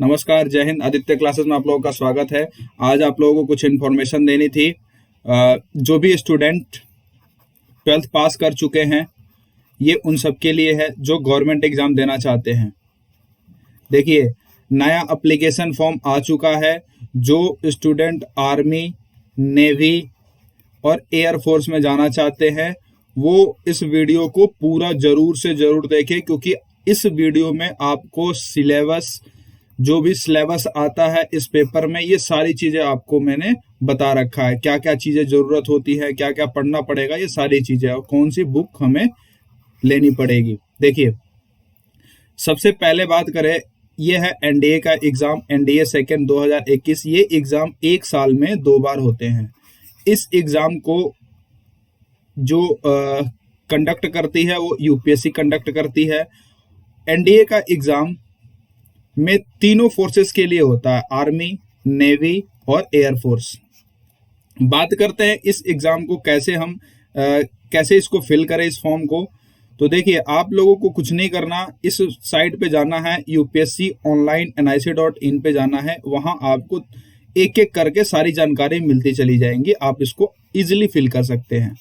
नमस्कार, जय हिंद। आदित्य क्लासेस में आप लोगों का स्वागत है। आज आप लोगों को कुछ इन्फॉर्मेशन देनी थी। जो भी स्टूडेंट 12th पास कर चुके हैं, ये उन सब के लिए है जो गवर्नमेंट एग्जाम देना चाहते हैं। देखिए, नया एप्लीकेशन फॉर्म आ चुका है। जो स्टूडेंट आर्मी, नेवी और एयरफोर्स में जाना चाहते हैं, वो इस वीडियो को पूरा जरूर से जरूर देखें, क्योंकि इस वीडियो में आपको जो भी सिलेबस आता है इस पेपर में, ये सारी चीजें आपको मैंने बता रखा है। क्या क्या चीजें जरूरत होती है, क्या क्या पढ़ना पड़ेगा, ये सारी चीजें, और कौन सी बुक हमें लेनी पड़ेगी। देखिए, सबसे पहले बात करें, ये है एनडीए का एग्जाम, एनडीए सेकेंड 2021। ये एग्जाम एक साल में 2 बार होते हैं। इस एग्जाम को जो कंडक्ट करती है वो यूपीएससी कंडक्ट करती है। एनडीए का एग्जाम में तीनों फोर्सेस के लिए होता है, आर्मी, नेवी और एयरफोर्स। बात करते हैं इस एग्जाम को कैसे इसको फिल करें, इस फॉर्म को। तो देखिए, आप लोगों को कुछ नहीं करना, इस साइट पे जाना है, यूपीएससी ऑनलाइन nic.in पे जाना है। वहां आपको एक एक करके सारी जानकारी मिलती चली जाएंगी, आप इसको इजिली फिल कर सकते हैं।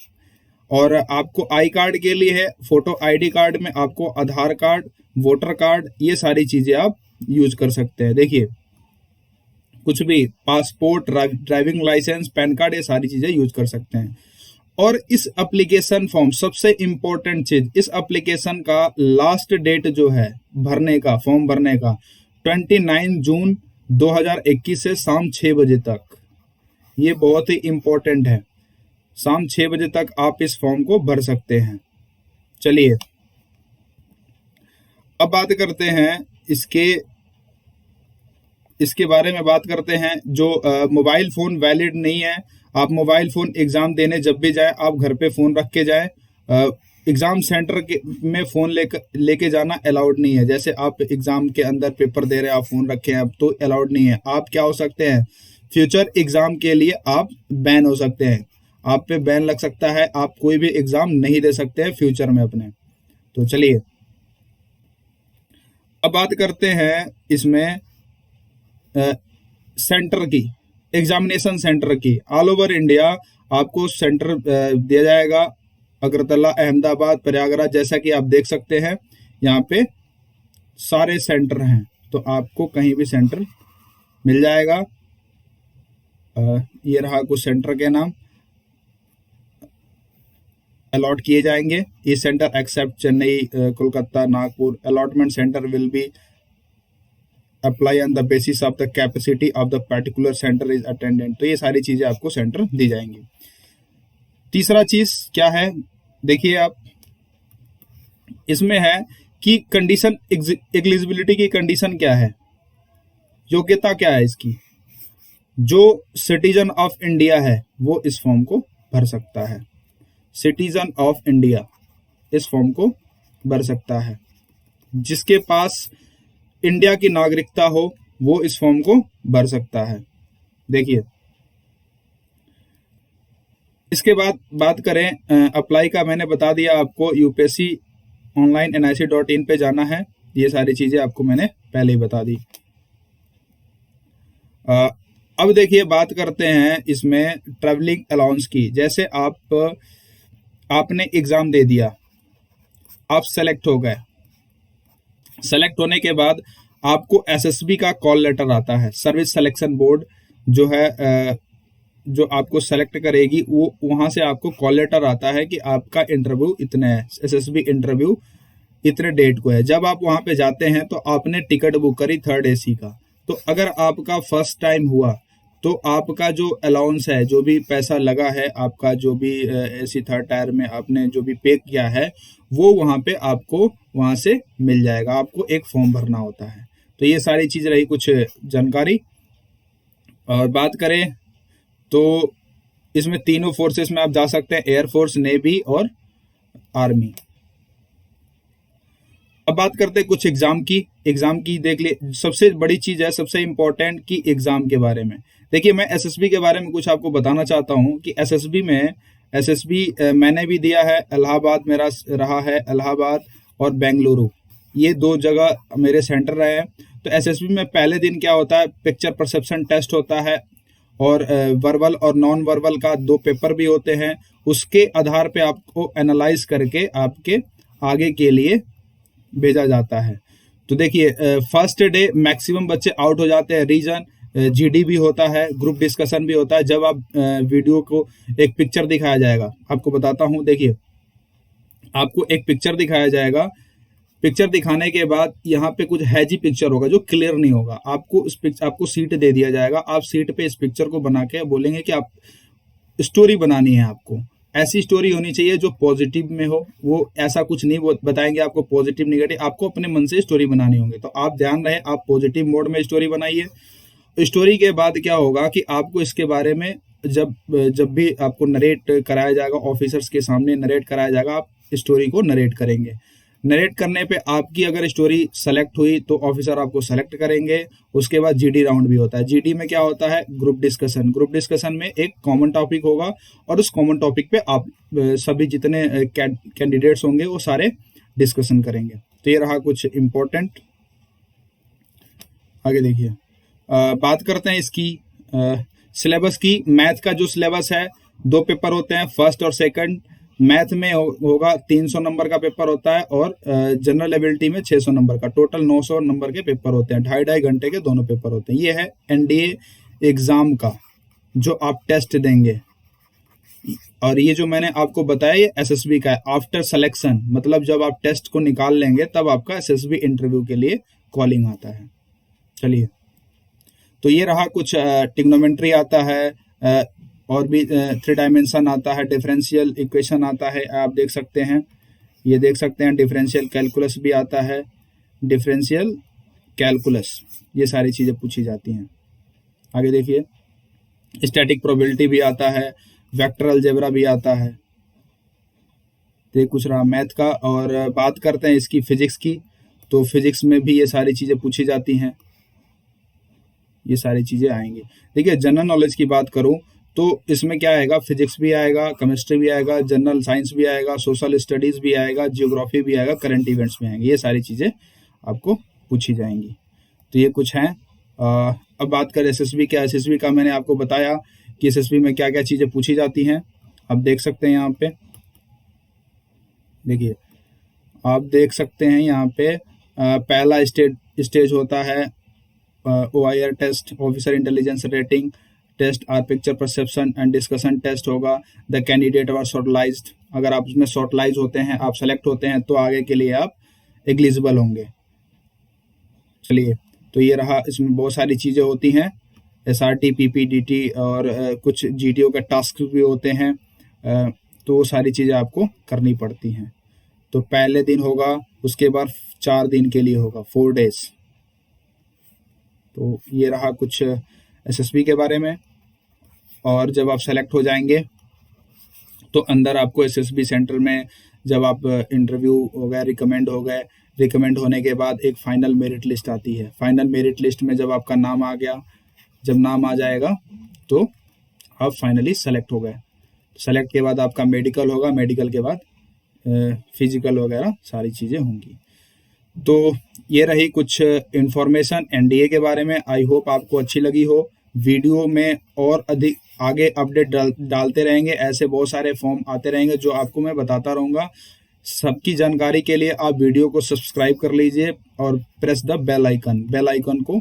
और आपको आई कार्ड के लिए है, फोटो आईडी कार्ड में आपको आधार कार्ड, वोटर कार्ड, ये सारी चीजें आप यूज कर सकते हैं। देखिए, कुछ भी passport, driving licence, PAN card, ये सारी चीजें यूज कर सकते हैं। और इस एप्लीकेशन फॉर्म, सबसे इंपॉर्टेंट चीज, इस एप्लीकेशन का लास्ट डेट जो है भरने का, फॉर्म भरने का, 29 जून 2021 से शाम 6 बजे तक। ये बहुत ही इंपॉर्टेंट है। शाम 6 बजे तक आप इस फॉर्म को भर सकते हैं। चलिए, अब बात करते हैं इसके बारे में बात करते हैं। जो मोबाइल फोन वैलिड नहीं है, आप मोबाइल फोन एग्जाम देने जब भी जाए, आप घर पे फोन रख के जाए। एग्जाम सेंटर में फोन लेके जाना अलाउड नहीं है। जैसे आप एग्जाम के अंदर पेपर दे रहे हैं, आप फोन रखे हैं, अब तो अलाउड नहीं है। आप क्या हो सकते हैं, फ्यूचर एग्जाम के लिए आप बैन हो सकते हैं, आप पे बैन लग सकता है, आप कोई भी एग्जाम नहीं दे सकते हैं फ्यूचर में अपने। तो चलिए, अब बात करते हैं इसमें सेंटर की, एग्जामिनेशन सेंटर की। ऑल ओवर इंडिया आपको सेंटर दिया जाएगा, अगरतला, अहमदाबाद, प्रयागराज, जैसा कि आप देख सकते हैं यहाँ पे सारे सेंटर हैं। तो आपको कहीं भी सेंटर मिल जाएगा। ये रहा कुछ सेंटर के नाम अलॉट किए जाएंगे। ये centre except Chennai, Kolkata, Nagpur, allotment centre will be apply on the basis of the capacity of the particular centre is attendant. तो ये सारी चीजें आपको सेंटर दी जाएंगी। तीसरा चीज क्या है, देखिए आप, इसमें है कि कंडीशन, एलिजिबिलिटी की कंडीशन क्या है, योग्यता क्या है इसकी। जो सिटीजन ऑफ इंडिया है वो इस फॉर्म को भर सकता है। सिटीजन ऑफ इंडिया इस फॉर्म को भर सकता है। जिसके पास इंडिया की नागरिकता हो वो इस फॉर्म को भर सकता है। देखिए, इसके बाद बात करें अप्लाई का, मैंने बता दिया आपको, यूपीएससी ऑनलाइन nic.in पे जाना है। ये सारी चीजें आपको मैंने पहले ही बता दी। अब देखिए, बात करते हैं इसमें ट्रैवलिंग अलाउंस की। जैसे आपने एग्जाम दे दिया, आप सेलेक्ट हो गए। सेलेक्ट होने के बाद आपको एसएसबी का कॉल लेटर आता है। सर्विस सिलेक्शन बोर्ड जो है, जो आपको सेलेक्ट करेगी, वो वहां से आपको कॉल लेटर आता है कि आपका इंटरव्यू इतने है, एसएसबी इंटरव्यू इतने डेट को है। जब आप वहां पे जाते हैं तो आपने टिकट बुक करी 3rd AC का। तो अगर आपका फर्स्ट टाइम हुआ तो आपका जो अलाउंस है, जो भी पैसा लगा है, आपका जो भी AC 3rd टायर में आपने जो भी पे किया है, वो वहां पे आपको वहां से मिल जाएगा। आपको एक फॉर्म भरना होता है। तो ये सारी चीज रही कुछ जानकारी। और बात करें तो इसमें तीनों फोर्सेस में आप जा सकते हैं, एयरफोर्स, नेवी और आर्मी। अब बात करते हैं कुछ एग्जाम की देख ले, सबसे बड़ी चीज है, सबसे इंपॉर्टेंट की एग्जाम के बारे में। देखिए, मैं एसएसबी के बारे में कुछ आपको बताना चाहता हूं कि एसएसबी मैंने भी दिया है। इलाहाबाद मेरा रहा है, इलाहाबाद और बेंगलुरु, ये 2 जगह मेरे सेंटर रहे हैं। तो एसएसबी में पहले दिन क्या होता है, पिक्चर परसेप्शन टेस्ट होता है और वर्बल और नॉन वर्बल का 2 पेपर भी होते हैं। उसके आधार पे आपको एनालाइज करके आपके आगे के लिए भेजा जाता है। तो देखिए फर्स्ट डे मैक्सिमम बच्चे आउट हो जाते हैं। रीजन जीडी भी होता है, ग्रुप डिस्कशन भी होता है। जब आप वीडियो को एक पिक्चर दिखाया जाएगा, आपको बताता हूँ, देखिए आपको एक पिक्चर दिखाया जाएगा। पिक्चर दिखाने के बाद यहाँ पे कुछ हैजी पिक्चर होगा जो क्लियर नहीं होगा। आपको सीट दे दिया जाएगा। आप सीट पे इस पिक्चर को बना के बोलेंगे कि आप स्टोरी बनानी है। आपको ऐसी स्टोरी होनी चाहिए जो पॉजिटिव में हो। वो ऐसा कुछ नहीं बताएंगे आपको पॉजिटिव निगेटिव, आपको अपने मन से स्टोरी बनानी होगी। तो आप ध्यान रहे, आप पॉजिटिव मोड में स्टोरी बनाइए। स्टोरी के बाद क्या होगा कि आपको इसके बारे में जब भी आपको नरेट कराया जाएगा, ऑफिसर्स के सामने नरेट कराया जाएगा, आप स्टोरी को नरेट करेंगे। नरेट करने पे आपकी अगर स्टोरी सेलेक्ट हुई तो ऑफिसर आपको सेलेक्ट करेंगे। उसके बाद जीडी राउंड भी होता है। जीडी में क्या होता है, ग्रुप डिस्कशन। ग्रुप डिस्कशन में एक कॉमन टॉपिक होगा और उस कॉमन टॉपिक पे आप सभी जितने कैंडिडेट्स होंगे वो सारे डिस्कशन करेंगे। तो ये रहा कुछ इम्पोर्टेंट। आगे देखिए, बात करते हैं इसकी सिलेबस की। मैथ का जो सिलेबस है, 2 पेपर होते हैं, फर्स्ट और सेकंड। मैथ में होगा 300 नंबर का पेपर होता है और जनरल एबिलिटी में 600 नंबर का। टोटल 900 नंबर के पेपर होते हैं। 2.5 घंटे के दोनों पेपर होते हैं। ये है एनडीए एग्जाम का जो आप टेस्ट देंगे। और ये जो मैंने आपको बताया ये एसएसबी का है। आफ्टर सिलेक्शन, मतलब जब आप टेस्ट को निकाल लेंगे तब आपका एसएसबी इंटरव्यू के लिए कॉलिंग आता है। चलिए, तो ये रहा कुछ। ट्रिग्नोमेट्री आता है और भी 3 डायमेंशन आता है, डिफरेंशियल इक्वेशन आता है, आप देख सकते हैं, ये देख सकते हैं। डिफरेंशियल कैलकुलस भी आता है, डिफरेंशियल कैलकुलस, ये सारी चीज़ें पूछी जाती हैं। आगे देखिए, स्टैटिक प्रोबेबिलिटी भी आता है, वेक्टर अलजेब्रा भी आता है। तो ये कुछ रहा मैथ का। और बात करते हैं इसकी फिजिक्स की, तो फिजिक्स में भी ये सारी चीज़ें पूछी जाती हैं। ये सारी चीज़ें आएंगी। देखिए, जनरल नॉलेज की बात करूं तो इसमें क्या आएगा, फिजिक्स भी आएगा, केमिस्ट्री भी आएगा, जनरल साइंस भी आएगा, सोशल स्टडीज़ भी आएगा, जियोग्राफी भी आएगा, करंट इवेंट्स भी आएंगे। ये सारी चीज़ें आपको पूछी जाएंगी। तो ये कुछ हैं। अब बात करें एसएसबी का। एसएसबी का मैंने आपको बताया कि एसएसबी में क्या क्या चीज़ें पूछी जाती हैं। आप देख सकते हैं यहाँ पे, देखिए आप देख सकते हैं यहाँ पे पहला स्टेज होता है OIR test, officer intelligence rating test, are picture perception and discussion test होगा। द कैंडिडेट आर शॉर्टलाइज्ड, अगर आप उसमें शॉर्टलाइज होते हैं, आप सेलेक्ट होते हैं तो आगे के लिए आप एलिजिबल होंगे। चलिए, तो ये रहा। इसमें बहुत सारी चीज़ें होती हैं, SRT, PPDT और कुछ GTO के टास्क भी होते हैं। तो वो सारी चीज़ें आपको करनी पड़ती हैं। तो पहले दिन होगा, उसके बाद 4 दिन के लिए होगा, 4 days। तो ये रहा कुछ एसएसबी के बारे में। और जब आप सेलेक्ट हो जाएंगे तो अंदर आपको एसएसबी सेंटर में जब आप इंटरव्यू हो गए, रिकमेंड हो गए, रिकमेंड होने के बाद एक फाइनल मेरिट लिस्ट आती है। फाइनल मेरिट लिस्ट में जब आपका नाम आ गया, जब नाम आ जाएगा तो आप फाइनली सेलेक्ट हो गए। सेलेक्ट के बाद आपका मेडिकल होगा, मेडिकल के बाद फिजिकल वगैरह सारी चीज़ें होंगी। तो ये रही कुछ इन्फॉर्मेशन एनडीए के बारे में। आई होप आपको अच्छी लगी हो। वीडियो में और अधिक आगे अपडेट डालते रहेंगे। ऐसे बहुत सारे फॉर्म आते रहेंगे जो आपको मैं बताता रहूँगा। सबकी जानकारी के लिए आप वीडियो को सब्सक्राइब कर लीजिए और प्रेस द बेल आइकन को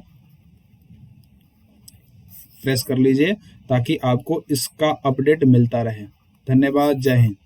प्रेस कर लीजिए ताकि आपको इसका अपडेट मिलता रहे। धन्यवाद, जय हिंद।